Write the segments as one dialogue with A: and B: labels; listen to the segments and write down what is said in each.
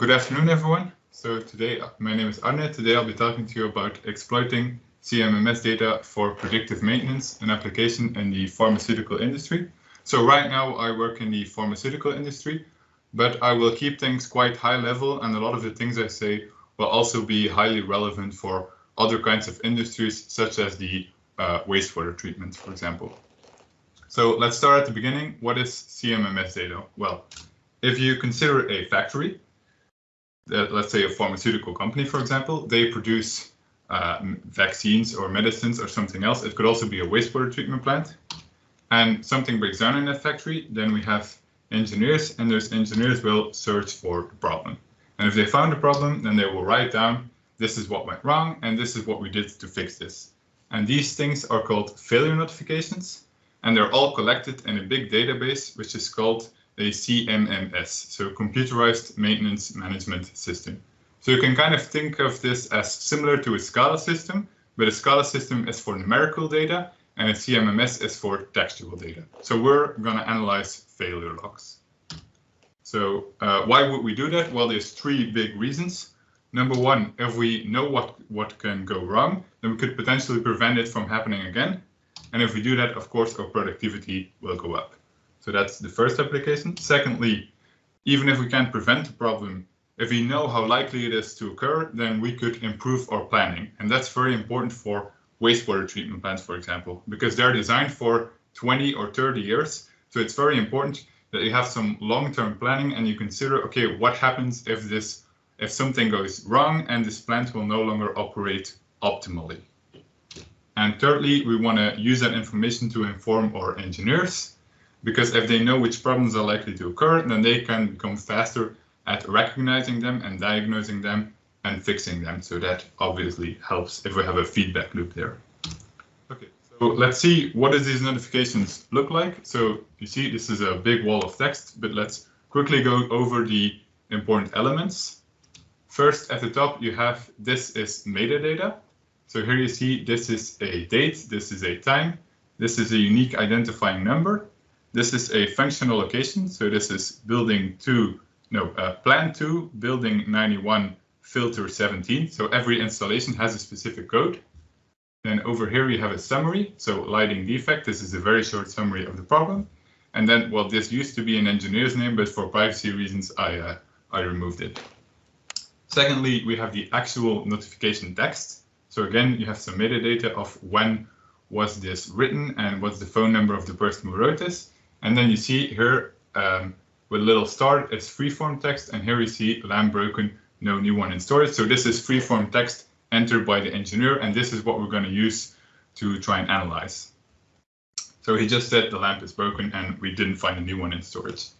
A: Good afternoon, everyone. So today, my name is Arne. Today I'll be talking to you about exploiting CMMS data for predictive maintenance, an application in the pharmaceutical industry. So right now I work in the pharmaceutical industry, but I will keep things quite high level, and a lot of the things I say will also be highly relevant for other kinds of industries, such as the wastewater treatment, for example. So let's start at the beginning. What is CMMS data? Well, if you consider a factory, let's say a pharmaceutical company, for example, they produce vaccines or medicines or something else. It could also be a wastewater treatment plant. And something breaks down in that factory, then we have engineers, and those engineers will search for the problem. And if they found a problem, then they will write down, this is what went wrong, and this is what we did to fix this. And these things are called failure notifications, and they're all collected in a big database, which is called a CMMS, so Computerized Maintenance Management System. So you can kind of think of this as similar to a SCADA system, but a SCADA system is for numerical data and a CMMS is for textual data. So we're going to analyze failure logs. So why would we do that? Well, there's three big reasons. Number one, if we know what can go wrong, then we could potentially prevent it from happening again. And if we do that, of course, our productivity will go up. So that's the first application. Secondly, even if we can't prevent the problem, if we know how likely it is to occur, then we could improve our planning. And that's very important for wastewater treatment plants, for example, because they're designed for 20 or 30 years. So it's very important that you have some long-term planning and you consider, okay, what happens if something goes wrong and this plant will no longer operate optimally. And thirdly, we want to use that information to inform our engineers, because if they know which problems are likely to occur, then they can become faster at recognizing them and diagnosing them and fixing them. So that obviously helps if we have a feedback loop there. Okay, so let's see, what does these notifications look like? So you see, this is a big wall of text, but let's quickly go over the important elements. First, at the top, you have, this is metadata. So here you see, this is a date, this is a time, this is a unique identifying number. This is a functional location, so this is plant 2, building 91, filter 17. So every installation has a specific code. Then over here you have a summary, so lighting defect. This is a very short summary of the problem. And then, well, this used to be an engineer's name, but for privacy reasons, I removed it. Secondly, we have the actual notification text. So again, you have some metadata of when was this written and what's the phone number of the person who wrote this. And then you see here with a little star, it's freeform text. And here you see lamp broken, no new one in storage. So this is freeform text entered by the engineer. And this is what we're going to use to try and analyze. So he just said the lamp is broken and we didn't find a new one in storage.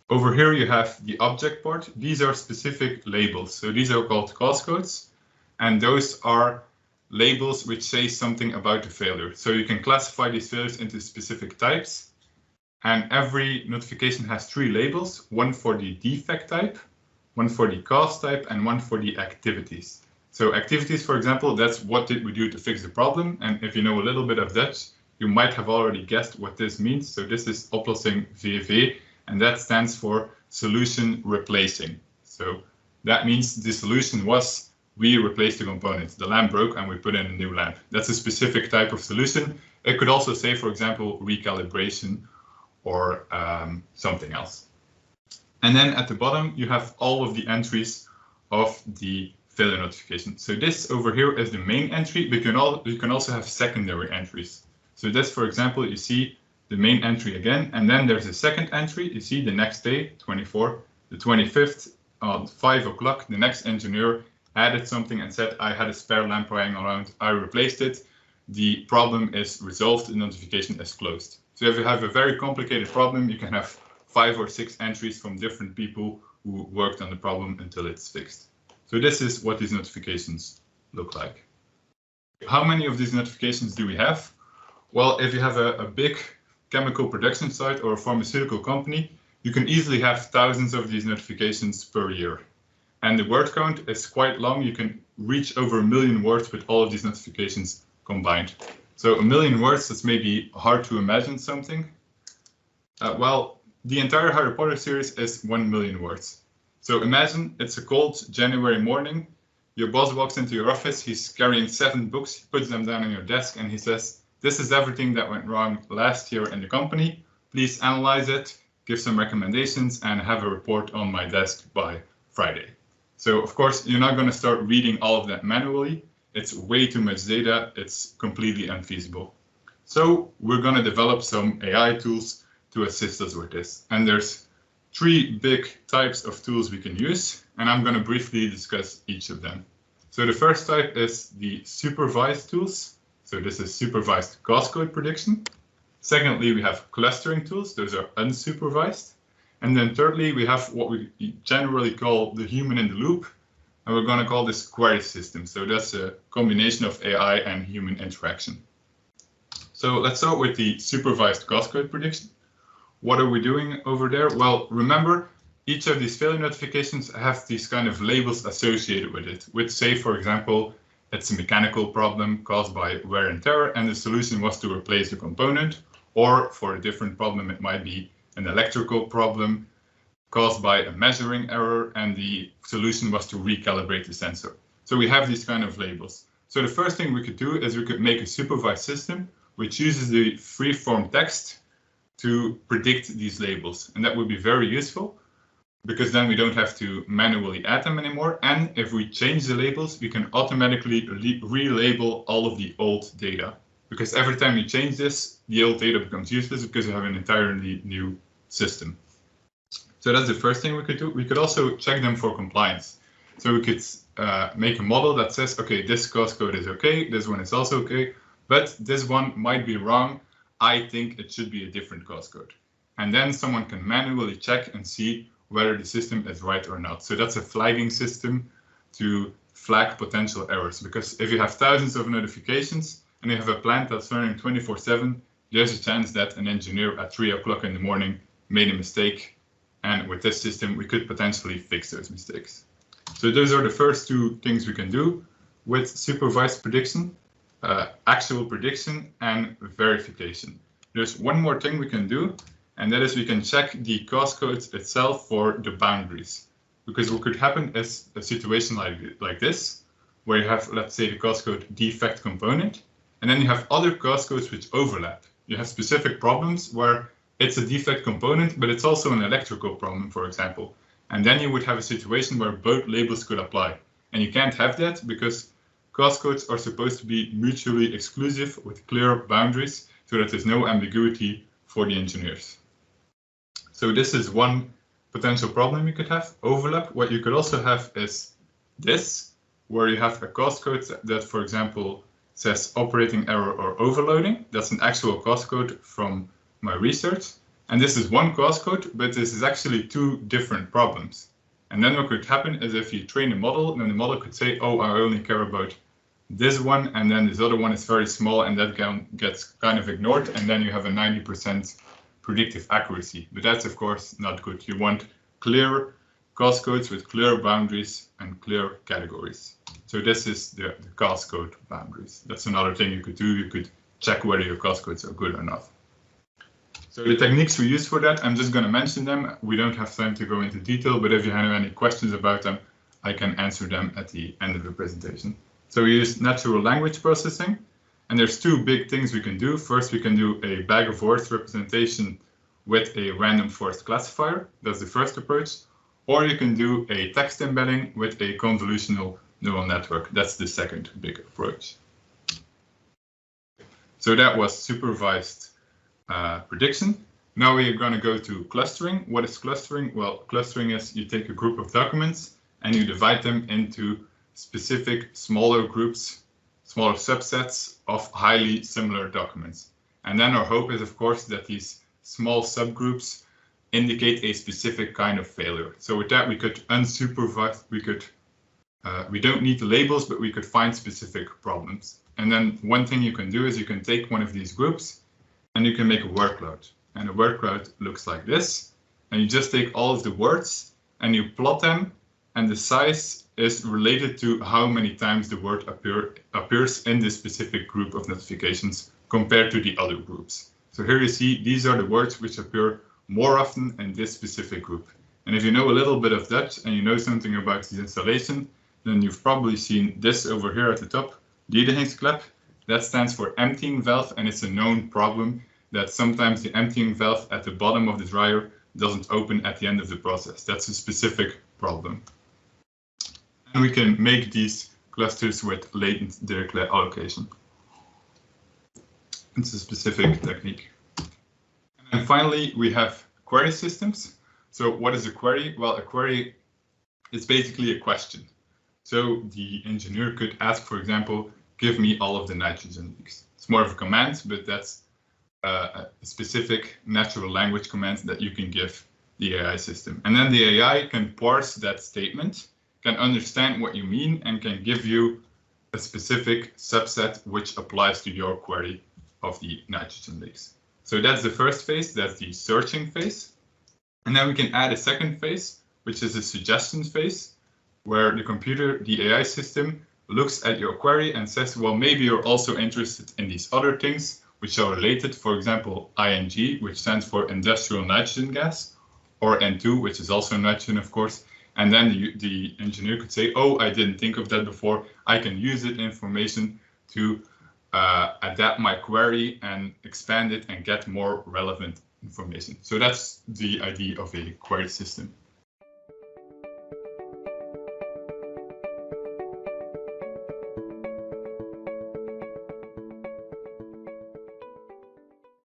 A: Over here you have the object part. These are specific labels. So these are called cause codes. And those are labels which say something about the failure. So you can classify these failures into specific types. And every notification has three labels, one for the defect type, one for the cause type, and one for the activities. So activities, for example, that's what did we do to fix the problem. And if you know a little bit of Dutch, you might have already guessed what this means. So this is oplossing VV, and that stands for solution replacing. So that means the solution was we replaced the component. The lamp broke and we put in a new lamp. That's a specific type of solution. It could also say, for example, recalibration or something else. And then at the bottom, you have all of the entries of the failure notification. So this over here is the main entry, but you can also have secondary entries. So this, for example, you see the main entry again, and then there's a second entry. You see the next day, 24, the 25th, at 5 o'clock, the next engineer added something and said, I had a spare lamp lying around, I replaced it. The problem is resolved, the notification is closed. So if you have a very complicated problem, you can have 5 or 6 entries from different people who worked on the problem until it's fixed. So this is what these notifications look like. How many of these notifications do we have? Well, if you have a big chemical production site or a pharmaceutical company, you can easily have thousands of these notifications per year. And the word count is quite long. You can reach over 1 million words with all of these notifications combined. So 1 million words, that's maybe hard to imagine something. Well, the entire Harry Potter series is 1 million words. So imagine it's a cold January morning. Your boss walks into your office, he's carrying 7 books, he puts them down on your desk and he says, this is everything that went wrong last year in the company. Please analyze it, give some recommendations and have a report on my desk by Friday. So of course, you're not going to start reading all of that manually. It's way too much data. It's completely unfeasible. So we're going to develop some AI tools to assist us with this. And there's 3 big types of tools we can use, and I'm going to briefly discuss each of them. So the first type is the supervised tools. So this is supervised cause code prediction. Secondly, we have clustering tools. Those are unsupervised. And then thirdly, we have what we generally call the human in the loop. And we're going to call this query system. So that's a combination of AI and human interaction. So let's start with the supervised cause code prediction. What are we doing over there? Well, remember, each of these failure notifications have these kind of labels associated with it, which say, for example, it's a mechanical problem caused by wear and tear, and the solution was to replace the component, or for a different problem, it might be an electrical problem caused by a measuring error, and the solution was to recalibrate the sensor. So we have these kind of labels. So the first thing we could do is we could make a supervised system which uses the free-form text to predict these labels. And that would be very useful because then we don't have to manually add them anymore. And if we change the labels, we can automatically relabel all of the old data. Because every time you change this, the old data becomes useless because you have an entirely new system. So that's the first thing we could do. We could also check them for compliance. So we could make a model that says, okay, this cause code is okay, this one is also okay, but this one might be wrong. I think it should be a different cause code. And then someone can manually check and see whether the system is right or not. So that's a flagging system to flag potential errors. Because if you have thousands of notifications and you have a plant that's running 24/7, there's a chance that an engineer at 3 o'clock in the morning made a mistake. And with this system, we could potentially fix those mistakes. So those are the first 2 things we can do with supervised prediction. Actual prediction and verification. There's one more thing we can do, and that is we can check the cause codes itself for the boundaries. Because what could happen is a situation like this, where you have, let's say, the cause code defect component, and then you have other cause codes which overlap. You have specific problems where it's a defect component, but it's also an electrical problem, for example. And then you would have a situation where both labels could apply. And you can't have that because cause codes are supposed to be mutually exclusive with clear boundaries so that there's no ambiguity for the engineers. So this is one potential problem you could have, overlap. What you could also have is this, where you have a cause code that, for example, says operating error or overloading. That's an actual cause code from my research. And this is one cause code, but this is actually 2 different problems. And then what could happen is if you train a model, then the model could say, oh, I only care about this one, and then this other one is very small, and that gets kind of ignored, and then you have a 90% predictive accuracy. But that's, of course, not good. You want clear cause codes with clear boundaries and clear categories. So this is the cause code boundaries. That's another thing you could do. You could check whether your cause codes are good or not. So the techniques we use for that, I'm just going to mention them. We don't have time to go into detail, but if you have any questions about them, I can answer them at the end of the presentation. So we use natural language processing, and there's 2 big things we can do. First, we can do a bag of words representation with a random forest classifier. That's the first approach. Or you can do a text embedding with a convolutional neural network. That's the second big approach. So that was supervised prediction. Now we are going to go to clustering. What is clustering? Well, clustering is you take a group of documents and you divide them into specific smaller groups, smaller subsets of highly similar documents. And then our hope is, of course, that these small subgroups indicate a specific kind of failure. So with that, we could unsupervised, we don't need the labels, but we could find specific problems. And then one thing you can do is you can take one of these groups and you can make a word cloud. And a word cloud looks like this. And you just take all of the words and you plot them, and the size is related to how many times the word appears in this specific group of notifications compared to the other groups. So here you see these are the words which appear more often in this specific group. And if you know a little bit of Dutch and you know something about the installation, then you've probably seen this over here at the top, ledigingsklep. That stands for emptying valve, and it's a known problem that sometimes the emptying valve at the bottom of the dryer doesn't open at the end of the process. That's a specific problem. And we can make these clusters with latent Dirichlet allocation. It's a specific technique. And finally, we have query systems. So what is a query? Well, a query is basically a question. So the engineer could ask, for example, give me all of the nitrogen leaks. It's more of a command, but that's a specific natural language command that you can give the AI system. And then the AI can parse that statement, can understand what you mean, and can give you a specific subset which applies to your query of the nitrogen leaks. So that's the first phase, that's the searching phase. And then we can add a second phase, which is a suggestion phase, where the computer, the AI system, looks at your query and says, well, maybe you're also interested in these other things which are related, for example, ING, which stands for industrial nitrogen gas, or N2, which is also nitrogen, of course. And then the engineer could say, oh, I didn't think of that before. I can use that information to adapt my query and expand it and get more relevant information. So that's the idea of a query system.